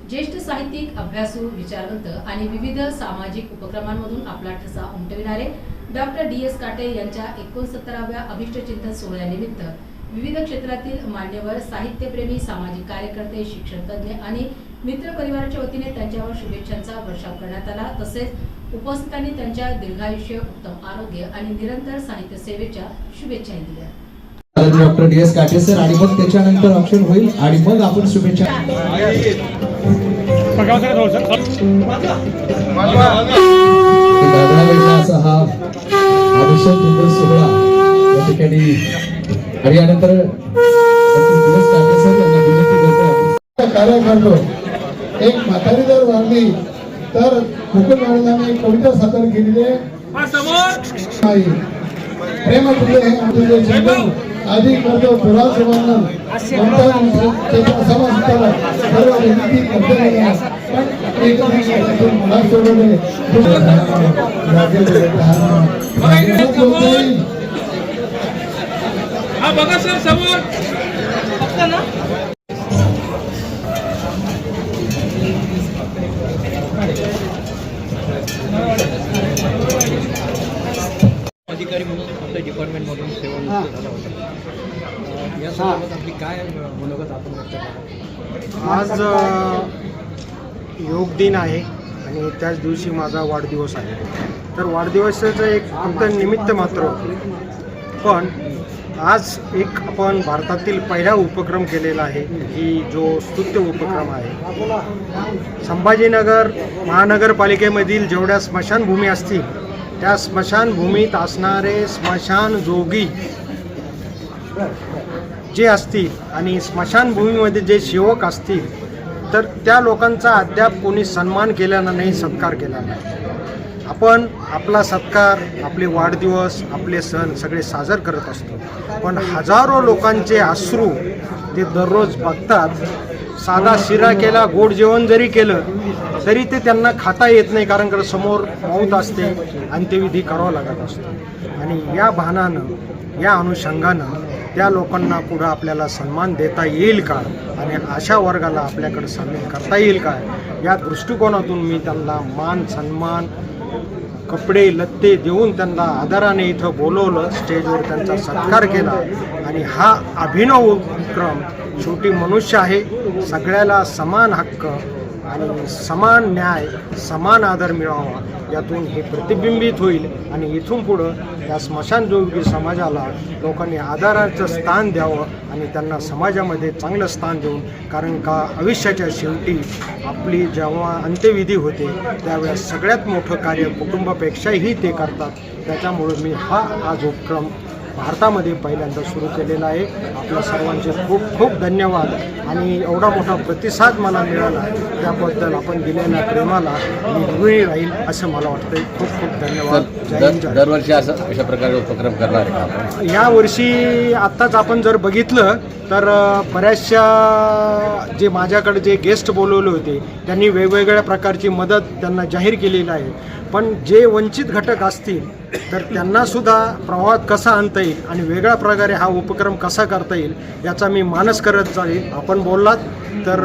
ज्येष्ठ साहित्यिक, अभ्यासू, विचारवंत आणि विविध सामाजिक उपक्रमांमधून आपला ठसा उमटविणारे डॉक्टर DS काटे यांच्या 69व्या अभिष्टचिंतन सोहळ्यानिमित्त विविध क्षेत्रातील मान्यवर, साहित्यप्रेमी, सामाजिक कार्यकर्ते, शिक्षणतज्ञ आणि मित्र परिवाराच्या वतीने त्यांच्यावर शुभेच्छांचा वर्षाव करण्यात आला। तसेच उपस्थितांनी त्यांच्या दीर्घायुष्य, उत्तम आरोग्य आणि निरंतर साहित्य सेवेच्या शुभेच्छा दिल्या। डॉक्टर DS काटे सर आणि मग त्याच्यानंतर ऑप्शन होईल आणि मग आपण शुभेच्छा असा हा अभिषेक चिंतन सोहळा या ठिकाणी आणि यानंतर DS काटे सर यांना विनंती करतो कार्य करतो। एक म्हातारी जर वाढली तर मुकुंद महाराजांनी कविता सादर केलेली आहे। प्रेम तुझे हे आमचे जीवन आधी करतो तुला वर्णन त्याचा समाजताला सर्व विनंती करते पण एक मला सोडले हा बघा सर समोर फक्त ना अधिकारी म्हणून आपल्या डिपार्टमेंटमधून सेवा झाला होता। या संदर्भात आपली काय मनोगत आपण व्यक्त करा। आज योग दिन आहे आणि त्याच दिवशी माझा वाढदिवस आहे। तर वाढदिवसाचं एक फक्त निमित्त मात्र, पण आज एक आपण भारतातील पहिला उपक्रम केलेला आहे की जो स्तुत्य उपक्रम आहे। संभाजीनगर महानगरपालिकेमधील जेवढ्या स्मशानभूमी असतील त्या स्मशानभूमीत असणारे स्मशान जोगी जे असतील आणि स्मशानभूमीमध्ये जे सेवक असतील तर त्या लोकांचा अद्याप कोणी सन्मान केला नाही, सत्कार केला नाही। आपण आपला सत्कार, आपले वाढदिवस, आपले सण सगळे साजर करत असतो, पण हजारो लोकांचे अश्रू ते दररोज बघतात। साधा शिरा केला, गोड जेवण जरी केलं तरी ते त्यांना खाता येत नाही, कारण समोर मौत असते आणि ते विधी करावा लागत असतो। आणि या भानानं, या अनुषंगानं त्या लोकांना पुढं आपल्याला सन्मान देता येईल का आणि अशा वर्गाला आपल्याकडे सामील करता येईल का, या दृष्टिकोनातून मी त्यांना मान सन्मान, कपडे लत्ते देऊन त्यांना आदराने इथं बोलवलं, स्टेजवर त्यांचा सत्कार केला। आणि हा अभिनव उपक्रम, शेवटी मनुष्य आहे, सगळ्याला समान हक्क आणि समान न्याय, समान आदर मिळावा यातून हे प्रतिबिंबित होईल। आणि इथून पुढं या स्मशानजोगी समाजाला लोकांनी आदराचं स्थान द्यावं आणि त्यांना समाजामध्ये चांगलं स्थान देऊन, कारण का आयुष्याच्या शेवटी आपली जेव्हा अंत्यविधी होते त्यावेळेस सगळ्यात मोठं कार्य कुटुंबापेक्षाही ते करतात। त्याच्यामुळे मी हा आज उपक्रम भारतामध्ये पहिल्यांदा सुरू केलेला आहे। आपल्या सर्वांचे खूप खूप धन्यवाद आणि एवढा मोठा प्रतिसाद मला मिळाला त्याबद्दल आपण दिलेल्या प्रेमाला मी ऋणी राहील असं मला वाटतं। खूप खूप धन्यवाद। दरवर्षी अशा प्रकारे उपक्रम करणार आहे। यावर्षी आत्ताच आपण जर बघितलं तर बऱ्याचशा जे माझ्याकडे जे गेस्ट बोलवले होते त्यांनी वेगवेगळ्या प्रकारची मदत त्यांना जाहीर केलेली आहे, पण जे वंचित घटक असतील तर त्यांनासुद्धा प्रवाहात कसा आणता येईल आणि वेगळ्या प्रकारे हा उपक्रम कसा करता येईल याचा मी मानस करत जाईल। आपण बोललात तर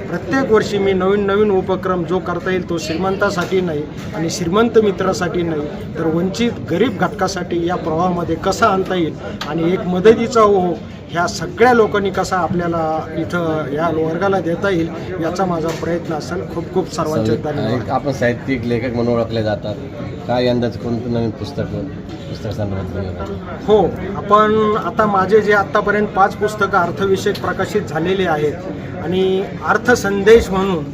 प्रत्येक वर्षी मी नवीन नवीन उपक्रम जो करता येईल तो श्रीमंतासाठी नाही आणि श्रीमंत मित्रासाठी नाही तर वंचित गरीब घटकासाठी या प्रवाहामध्ये कसा आणता येईल आणि एक मदतीचा ओघ ह्या सगळ्या लोकांनी कसा आपल्याला इथं या वर्गाला देता येईल याचा माझा प्रयत्न असेल। खूप खूप सर्वांचे धन्यवाद। आपण साहित्यिक लेखक म्हणून ओळखले जातात, काय यंदाचं कोणतं नवीन पुस्तक संदर्भात? हो, आपण आता माझे जे आत्तापर्यंत 5 पुस्तकं अर्थविषयक प्रकाशित झालेले आहेत आणि अर्थसंदेश म्हणून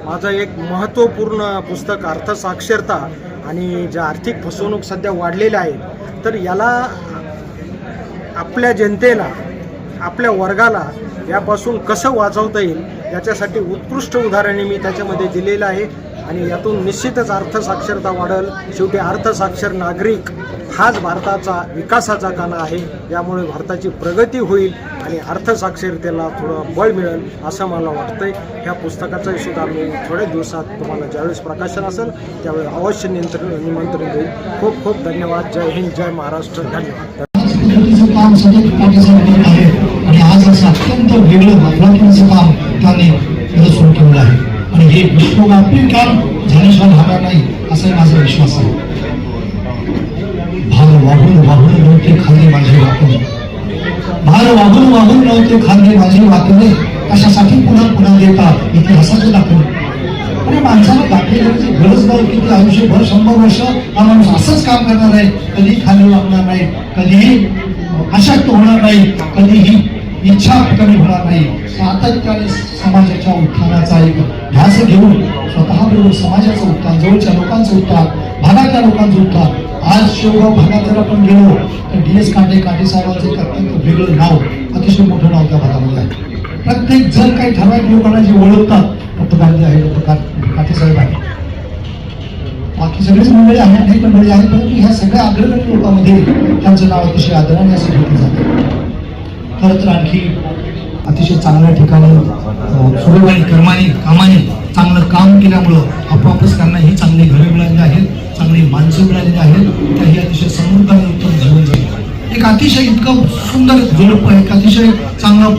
माझं एक महत्त्वपूर्ण पुस्तक अर्थसाक्षरता आणि ज्या आर्थिक फसवणूक सध्या वाढलेल्या आहेत तर याला आपल्या जनतेला, आपल्या वर्गाला यापासून कसं वाचवता येईल याच्यासाठी उत्कृष्ट उदाहरणे मी त्याच्यामध्ये दिलेलं आहे आणि यातून निश्चितच अर्थसाक्षरता वाढेल। शेवटी अर्थसाक्षर नागरिक हाच भारताचा विकासाचा कणा आहे, यामुळे भारताची प्रगती होईल आणि अर्थसाक्षरतेला थोडं बळ मिळेल असं मला वाटतंय। ह्या पुस्तकाचं सुद्धा मी थोड्या दिवसात तुम्हाला ज्यावेळेस प्रकाशन असेल त्यावेळेस अवश्य निमंत्रण देईल। खूप खूप धन्यवाद। जय हिंद, जय महाराष्ट्र। धन्यवाद। काम सतत पाठीसाठी आहे आणि आज असं अत्यंत वेगळं महत्त्वाचं काम त्यांनी सुरू केलं आहे। हे विश्वव्यापी काम झाल्याशिवाय राहणार नाही असा माझा विश्वास आहे. भार वाहून वाहून नव्हते खाल्ले माझे वाटणे, भार वाहून वाहून नव्हते खाल्ले माझे वाटणे, कशासाठी पुन्हा पुन्हा देता इतिहासाचे दाखले. आणि माणसाला दाखले देण्याची गरज नाही की ते आयुष्यभर 100 वर्ष हा माणूस असंच काम करणार आहे, कधी खाली वागणार नाही, कधीही अशक्त होणार नाही, कधीही इच्छा कमी होणार नाही. सातत्याने समाजाच्या उत्थानाचा एक ध्यास घेऊन स्वतःबरोबर समाजाचं उत्थान, जवळच्या लोकांचं उत्थान, भागातल्या लोकांचं उत्थान. आज शेवगाव भागात जर आपण गेलो तर DS काटे साहेबांचं एक अत्यंत वेगळं नाव, अतिशय मोठं नाव त्या भागामध्ये आहे. प्रत्येक जण काही ठराविक लोकांना जे ओळखतात, डॉक्टर गांधी आहे, डॉक्टर काटे साहेब आहे, बाकी सगळेच मंडळी आहेत, अनेक मंडळी आहेत, परंतु ह्या सगळ्या अग्रगण्य लोकांमध्ये त्यांचं नाव अतिशय आदराने असं घेतलं जातं. खरं तर आणखी अतिशय चांगल्या ठिकाणी सुदैवाने कामाने चांगलं काम केल्यामुळं आपोआपच त्यांना ही चांगली घरे मिळाली आहेत, चांगली माणसं मिळालेली आहेत, त्याही अतिशय समृद्ध आणि उत्तम जीवन जगत. एक अतिशय इतकं सुंदर जोडपं, एक अतिशय चांगलं